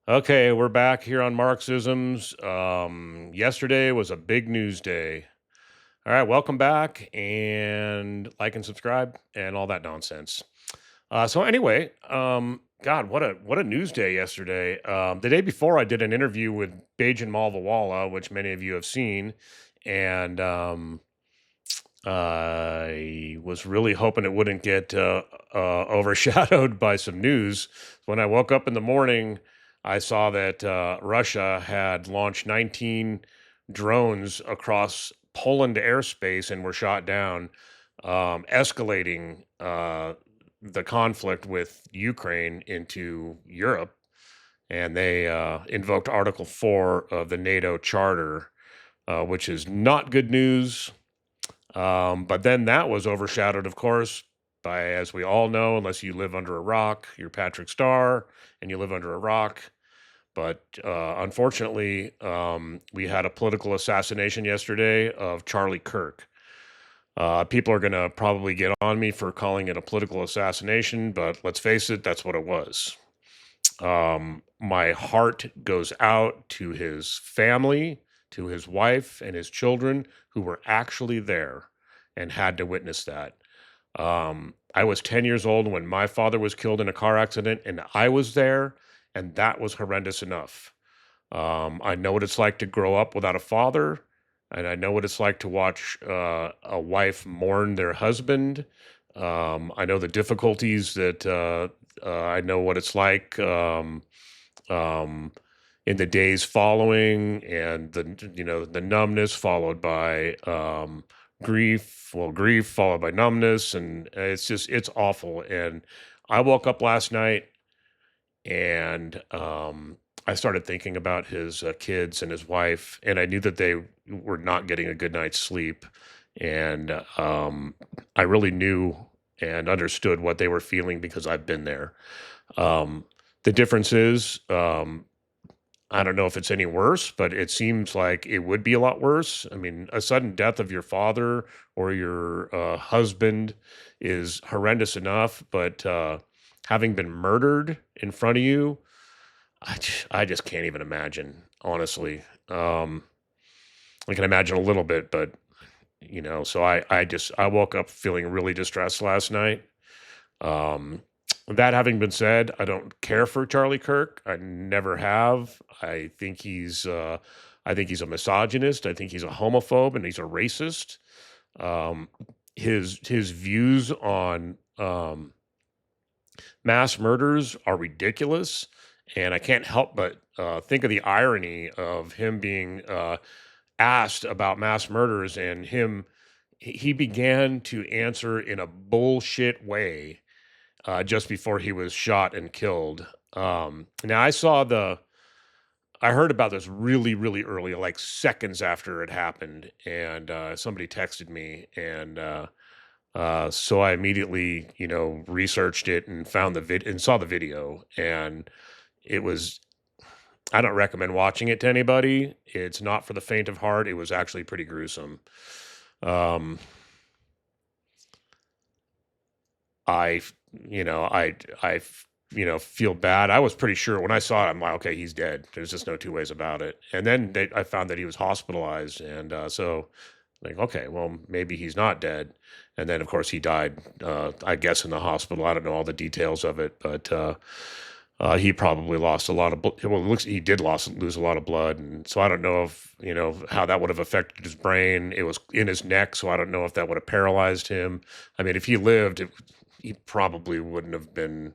Okay, we're back here on Marxisms. Yesterday was a big news day. All right, welcome back and like and subscribe and all that nonsense. So anyway, God, what a news day yesterday. The day before, I did an interview with Bajan Malvawala, which many of you have seen, and I was really hoping it wouldn't get overshadowed by some news. When I woke up in the morning, I saw that Russia had launched 19 drones across Poland airspace and were shot down, escalating the conflict with Ukraine into Europe. And they invoked Article 4 of the NATO Charter, which is not good news. But then that was overshadowed, of course, by, as we all know, unless you live under a rock, you're Patrick Starr and you live under a rock. But unfortunately, we had a political assassination yesterday of Charlie Kirk. People are going to probably get on me for calling it a political assassination, but let's face it, that's what it was. My heart goes out to his family, to his wife, and his children who were actually there and had to witness that. I was 10 years old when my father was killed in a car accident, and I was there, and that was horrendous enough. I know what it's like to grow up without a father, and I know what it's like to watch a wife mourn their husband. I know the difficulties that I know what it's like um, in the days following, and the numbness followed by grief. Well, grief followed by numbness, and it's awful. And I woke up last night and I started thinking about his kids and his wife, and I knew that they were not getting a good night's sleep. And I really knew and understood what they were feeling because I've been there. Um, the difference is, I don't know if it's any worse, but it seems like it would be a lot worse. I mean, a sudden death of your father or your husband is horrendous enough, but having been murdered in front of you, I just can't even imagine, honestly. I can imagine a little bit, but so I woke up feeling really distressed last night. Um, that having been said, I don't care for Charlie Kirk. I never have. I think he's a misogynist. I think he's a homophobe and he's a racist. Um, his views on mass murders are ridiculous, and I can't help but think of the irony of him being asked about mass murders, and he began to answer in a bullshit way just before he was shot and killed. Now I heard about this really, really early, like seconds after it happened, and somebody texted me, and so I immediately, researched it and found the and saw the video, and it was. I don't recommend watching it to anybody. It's not for the faint of heart. It was actually pretty gruesome. Um, I, you know, I, feel bad. I was pretty sure when I saw it, I'm like, okay, he's dead. There's just no two ways about it. And then I found that he was hospitalized, and so like, okay, well, maybe he's not dead. And then, of course, he died. I guess in the hospital. I don't know all the details of it, but he probably lost a lot of. Well, it looks he did lose a lot of blood, and so I don't know if how that would have affected his brain. It was in his neck, so I don't know if that would have paralyzed him. I mean, if he lived, he probably wouldn't have been.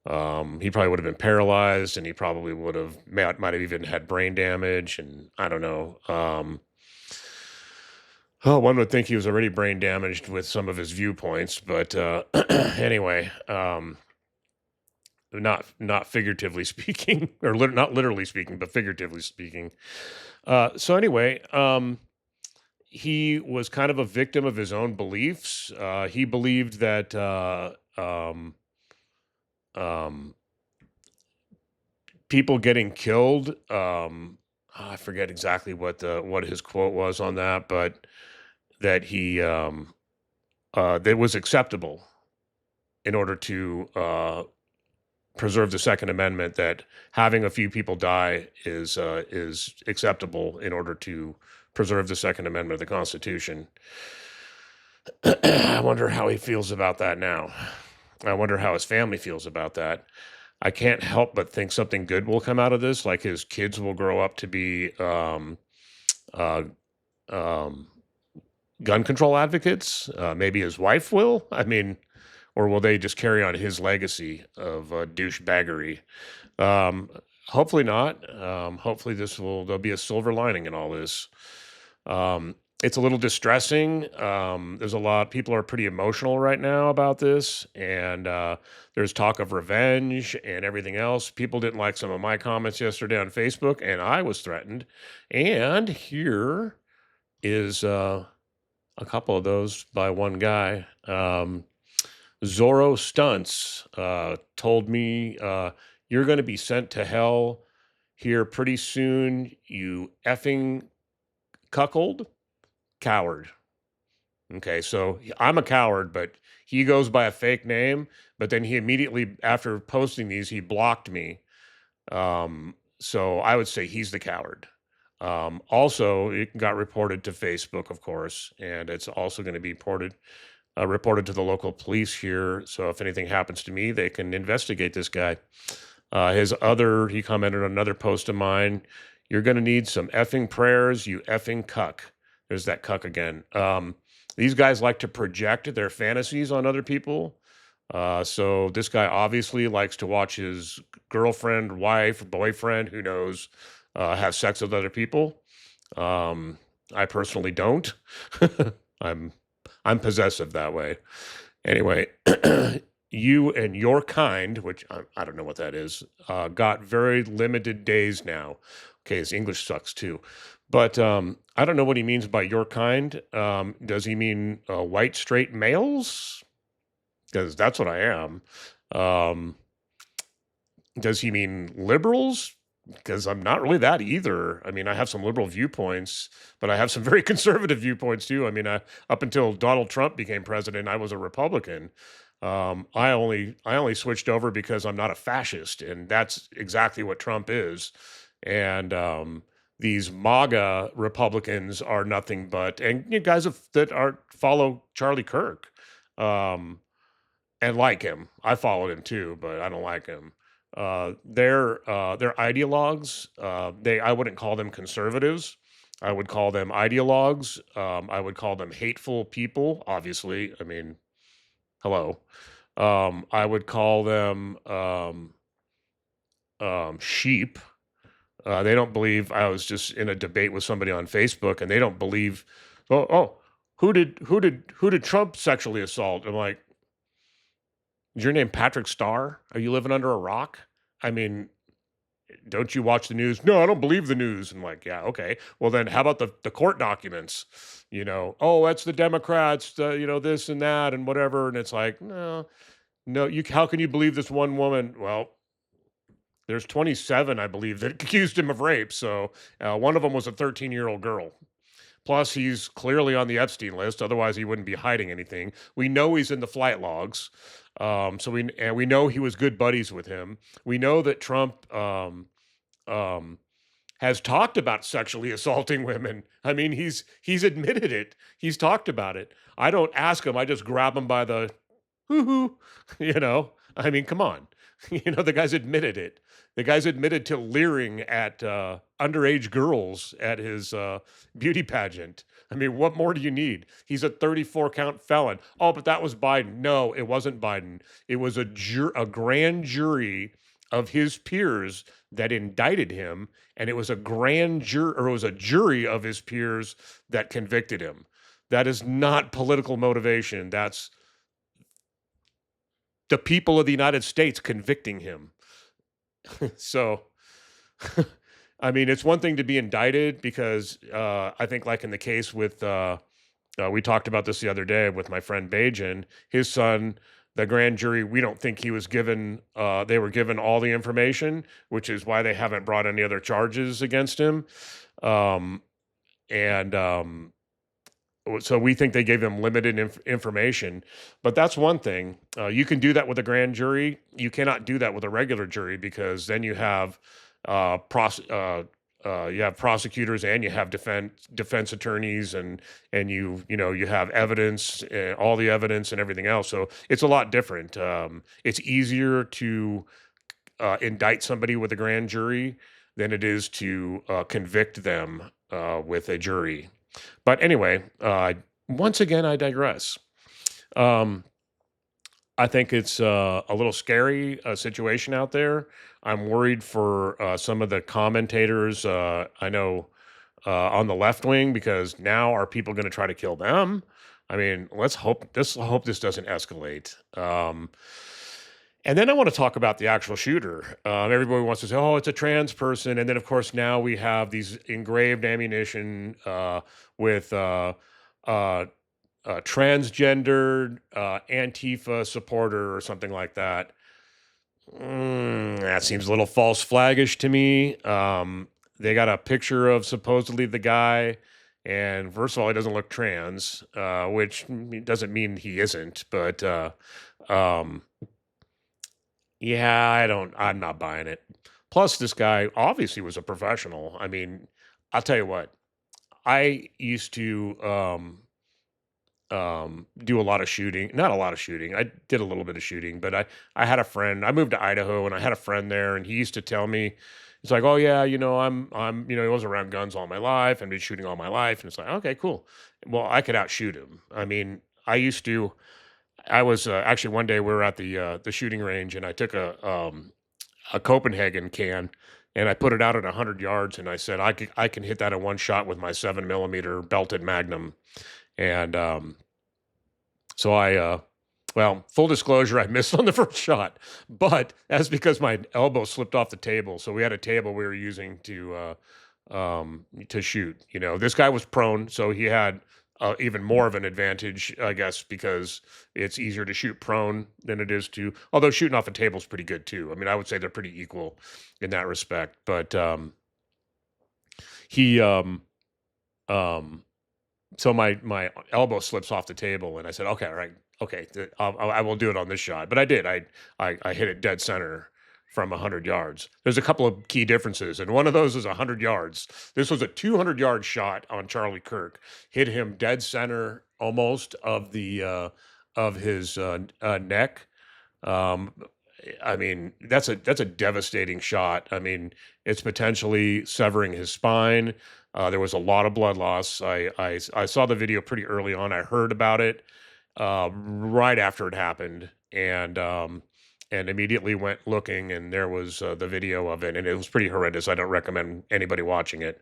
He probably would have been paralyzed, and he probably might have even had brain damage, and I don't know. Oh, one would think he was already brain damaged with some of his viewpoints, but anyway, not figuratively speaking, or not literally speaking, but figuratively speaking. So anyway, he was kind of a victim of his own beliefs. He believed that um, people getting killed. I forget exactly what his quote was on that, but that he that was acceptable in order to preserve the Second Amendment, that having a few people die is acceptable in order to preserve the Second Amendment of the Constitution. I wonder how he feels about that now. I wonder how his family feels about that. I can't help but think something good will come out of this, like his kids will grow up to be uh, um, gun control advocates. Maybe his wife will. I mean, or will they just carry on his legacy of douchebaggery? Um, Hopefully not. Hopefully there'll be a silver lining in all this. It's a little distressing. There's a lot, people are pretty emotional right now about this, and there's talk of revenge and everything else. People didn't like some of my comments yesterday on Facebook, and I was threatened. And here is a couple of those by one guy. Zorro Stunts told me, "You're going to be sent to hell here pretty soon, you effing cuckold coward." Okay, so I'm a coward, but he goes by a fake name. But then he immediately, after posting these, he blocked me. So I would say he's the coward. Also, it got reported to Facebook, of course, and it's also going to be reported to the local police here. So if anything happens to me, they can investigate this guy. He commented on another post of mine. "You're going to need some effing prayers, you effing cuck." There's that cuck again. These guys like to project their fantasies on other people. So this guy obviously likes to watch his girlfriend, wife, boyfriend, who knows, have sex with other people. I personally don't. I'm I'm possessive that way. Anyway, you and your kind, which I don't know what that is, got very limited days now. Okay, his English sucks too. But I don't know what he means by your kind. Does he mean white straight males? Because that's what I am. Um, does he mean liberals? Because I'm not really that either. I mean, I have some liberal viewpoints, but I have some very conservative viewpoints too. I mean, up until Donald Trump became president, I was a Republican. I only switched over because I'm not a fascist, and that's exactly what Trump is. And these MAGA Republicans are nothing but, and you guys that are follow Charlie Kirk. Um, and like him. I followed him too, but I don't like him. They're ideologues. I wouldn't call them conservatives. I would call them ideologues. I would call them hateful people. Obviously, I mean, hello. I would call them sheep. They don't believe. I was just in a debate with somebody on Facebook, and they don't believe. Oh, who did Trump sexually assault? I'm like, is your name Patrick Starr? Are you living under a rock? I mean, don't you watch the news? No, I don't believe the news. I'm like, yeah, okay. Well, then how about the court documents? Oh, that's the Democrats, this and that and whatever. And it's like, no, no, how can you believe this one woman? Well, there's 27, I believe, that accused him of rape. So one of them was a 13-year-old girl. Plus, he's clearly on the Epstein list. Otherwise, he wouldn't be hiding anything. We know he's in the flight logs. We know he was good buddies with him. We know that Trump um, has talked about sexually assaulting women. I mean, he's admitted it. He's talked about it. I don't ask him. I just grab him by the hoo-hoo. I mean, come on. The guy's admitted it. The guy's admitted to leering at underage girls at his beauty pageant. I mean, what more do you need? He's a 34 count felon. Oh, but that was Biden. No, it wasn't Biden. It was a grand jury of his peers that indicted him, and it was a jury of his peers that convicted him. That is not political motivation. That's the people of the United States convicting him. So, I mean, it's one thing to be indicted because I think, like in the case with, we talked about this the other day with my friend Bajan, his son, the grand jury, we don't think he was they were given all the information, which is why they haven't brought any other charges against him. And So we think they gave them limited information, but that's one thing. You can do that with a grand jury. You cannot do that with a regular jury because then you have prosecutors and you have defense attorneys, and you have evidence, all the evidence and everything else. So it's a lot different. It's easier to indict somebody with a grand jury than it is to convict them with a jury. But anyway, once again, I digress. Um, I think it's a little scary situation out there. I'm worried for some of the commentators. I know on the left wing because now are people going to try to kill them? I mean, let's hope this doesn't escalate. And then I want to talk about the actual shooter. Everybody wants to say, "Oh, it's a trans person," and then of course now we have these engraved ammunition with uh, transgendered Antifa supporter or something like that. That seems a little false flaggish to me. They got a picture of supposedly the guy, and first of all, he doesn't look trans, which doesn't mean he isn't. But um, yeah, I'm not buying it. Plus, this guy obviously was a professional. I mean, I'll tell you what. I used to do a lot of shooting. Not a lot of shooting. I did a little bit of shooting, but I had a friend. I moved to Idaho, and I had a friend there, and he used to tell me, it's like, oh yeah, I was around guns all my life and been shooting all my life, and it's like, okay, cool. Well, I could outshoot him. I mean, I used to. I was actually one day we were at the shooting range, and I took a Copenhagen can. And I put it out at 100 yards, and I said, I can hit that in one shot with my 7 millimeter belted Magnum, and so well, full disclosure, I missed on the first shot, but that's because my elbow slipped off the table. So we had a table we were using to shoot. This guy was prone, so he had even more of an advantage, I guess, because it's easier to shoot prone than it is to. Although shooting off a table is pretty good too. I mean, I would say they're pretty equal in that respect. But he um so my elbow slips off the table, and I said, "Okay, all right, okay, I will do it on this shot." But I did. I hit it dead center from 100 yards. There's a couple of key differences, and one of those is 100 yards. This was a 200-yard shot on Charlie Kirk. Hit him dead center, almost of his neck. Um, I mean, that's a devastating shot. I mean, it's potentially severing his spine. There was a lot of blood loss. I saw the video pretty early on. I heard about it right after it happened, and immediately went looking, and there was the video of it, and it was pretty horrendous. I don't recommend anybody watching it.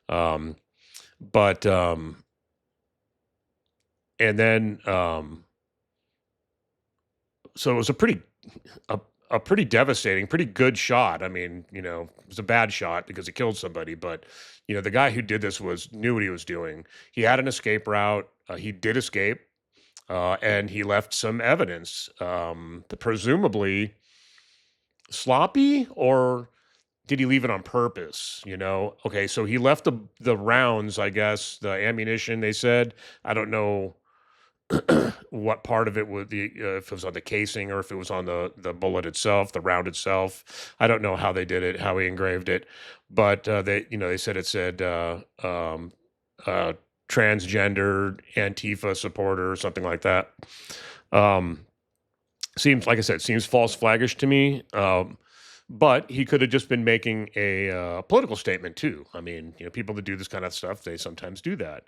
Um, but and then so it was a, a pretty devastating, pretty good shot. I mean, it was a bad shot because it killed somebody, but the guy who did this was knew what he was doing. He had an escape route. He did escape, and he left some evidence, presumably sloppy, or did he leave it on purpose? Okay, so he left the rounds, I guess, the ammunition. They said, I don't know what part of it was if it was on the casing or if it was on the bullet itself, the round itself. I don't know how they did it, how he engraved it, but they said it said uh, transgender Antifa supporter or something like that. Um, Seems like I said, seems false flaggish to me. But he could have just been making a political statement too. I mean, people that do this kind of stuff, they sometimes do that.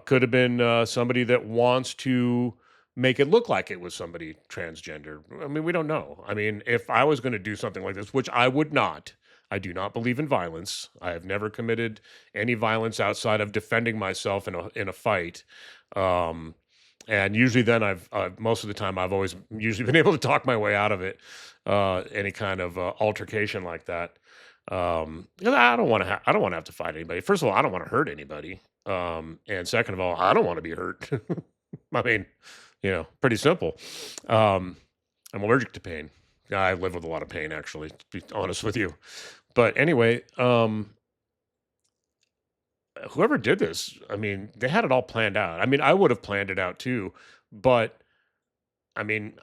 Could have been somebody that wants to make it look like it was somebody transgender. I mean, we don't know. I mean, if I was going to do something like this, which I would not, I do not believe in violence. I have never committed any violence outside of defending myself in a fight. Um, and usually, then I've most of the time I've always usually been able to talk my way out of it, any kind of altercation like that. 'Cause I don't want to have to fight anybody. First of all, I don't want to hurt anybody. And second of all, I don't want to be hurt. I mean, pretty simple. Um, I'm allergic to pain. I live with a lot of pain, actually, to be honest with you. But anyway, whoever did this, I mean, they had it all planned out. I mean, I would have planned it out too, but I mean,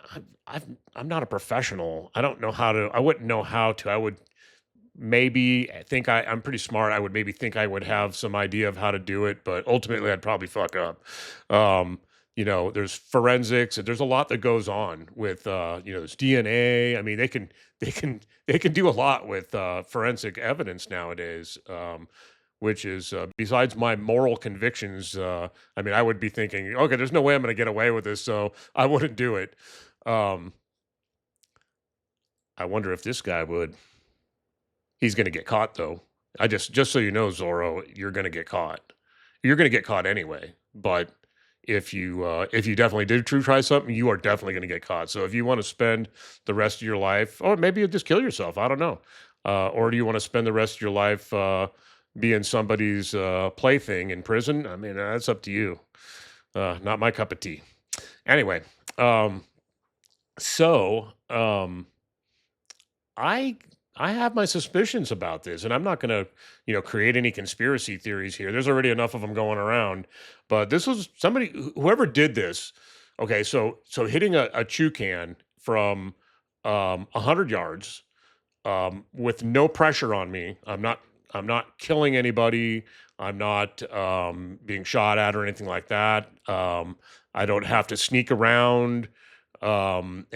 I'm not a professional. I don't know how to. I wouldn't know how to. I would maybe think I'm pretty smart. I would maybe think I would have some idea of how to do it, but ultimately I'd probably fuck up. Um, there's forensics and there's a lot that goes on with there's DNA. I mean, they can do a lot with forensic evidence nowadays. Which is besides my moral convictions. I mean, I would be thinking, okay, there's no way I'm going to get away with this, so I wouldn't do it. Um, I wonder if this guy would. He's gonna get caught though. I just so you know, Zorro, you're gonna get caught. You're gonna get caught anyway. But if you definitely did true try something, you are definitely gonna get caught. So if you want to spend the rest of your life, or maybe you just kill yourself, I don't know. Or do you want to spend the rest of your life being somebody's plaything in prison? I mean, that's up to you. Not my cup of tea. Anyway, um, so I I have my suspicions about this, and I'm not going to, create any conspiracy theories here. There's already enough of them going around. But this was somebody, whoever did this. Okay, so hitting a chew can from 100 yards with no pressure on me. I'm not killing anybody. I'm not being shot at or anything like that. I don't have to sneak around and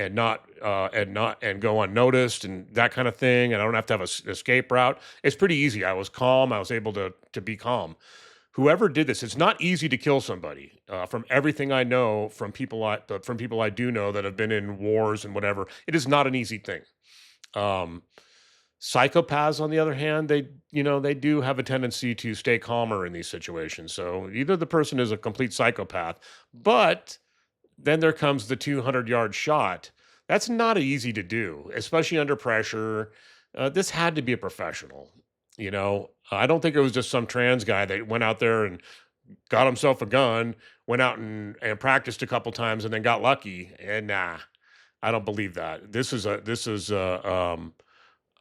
go unnoticed and that kind of thing. And I don't have to have a escape route. It's pretty easy. I was calm. I was able to be calm. Whoever did this, it's not easy to kill somebody. From everything I know, from people I do know that have been in wars and whatever, it is not an easy thing. Um, Psychopaths, on the other hand, they do have a tendency to stay calmer in these situations. So either the person is a complete psychopath, but then there comes the 200-yard shot. That's not easy to do, especially under pressure. This had to be a professional. I don't think it was just some trans guy that went out there and got himself a gun, went out and practiced a couple times, and then got lucky. And nah, I don't believe that.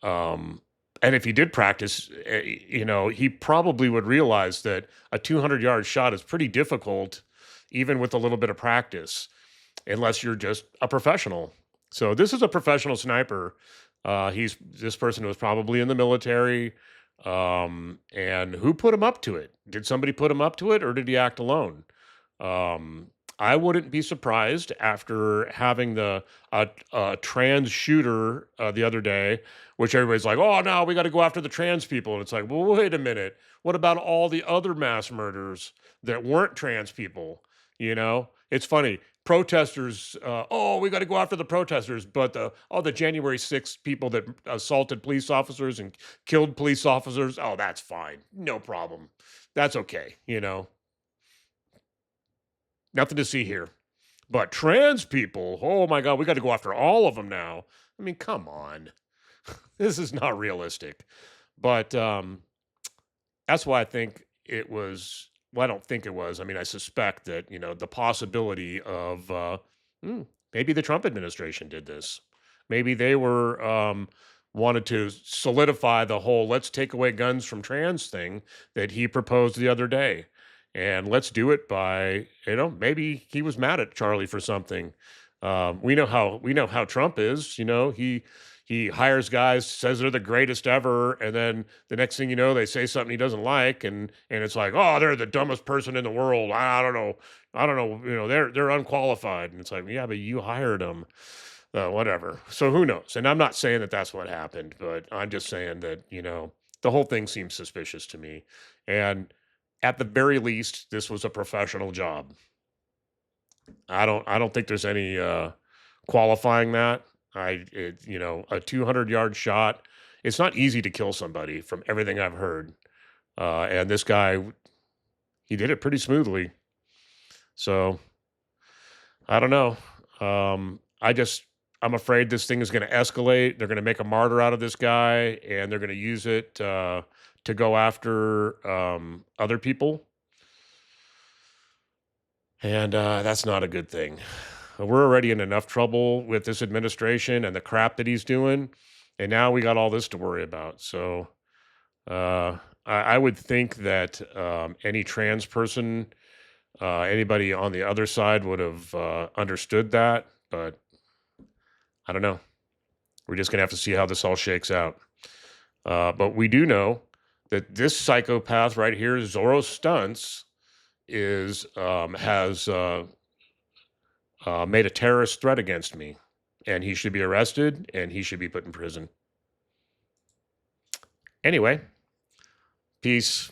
Um, and if he did practice, he probably would realize that a 200-yard shot is pretty difficult, even with a little bit of practice, unless you're just a professional. So this is a professional sniper. This person was probably in the military. And who put him up to it? Did somebody put him up to it, or did he act alone? Um, I wouldn't be surprised after having the trans shooter the other day, which everybody's like, "Oh no, we got to go after the trans people," and it's like, "Well, wait a minute. What about all the other mass murders that weren't trans people?" It's funny. Protesters, oh, we got to go after the protesters, but all the January 6th people that assaulted police officers and killed police officers, oh, that's fine, no problem, that's okay. Nothing to see here. But trans people, oh my God, we got to go after all of them now. I mean, come on. This is not realistic. But that's why I think it was. Well, I don't think it was. I mean, I suspect that, the possibility of maybe the Trump administration did this. Maybe they were wanted to solidify the whole let's take away guns from trans thing that he proposed the other day. And let's do it by, maybe he was mad at Charlie for something. We know how Trump is. He hires guys, says they're the greatest ever, and then the next thing you know, they say something he doesn't like, and it's like, oh, they're the dumbest person in the world. I don't know, I don't know. They're unqualified, and it's like, yeah, but you hired them. Whatever. So who knows? And I'm not saying that that's what happened, but I'm just saying that the whole thing seems suspicious to me, and at the very least, this was a professional job. I don't think there's any qualifying that. A 200-yard shot. It's not easy to kill somebody from everything I've heard. And this guy, he did it pretty smoothly. So I don't know. I'm afraid this thing is going to escalate. They're going to make a martyr out of this guy, and they're going to use it to go after other people. And that's not a good thing. We're already in enough trouble with this administration and the crap that he's doing. And now we got all this to worry about. So I would think that any trans person, anybody on the other side would have understood that, but I don't know. We're just gonna have to see how this all shakes out. But we do know that this psychopath right here, Zoro Stunts, is has made a terrorist threat against me, and he should be arrested and he should be put in prison. Anyway, peace.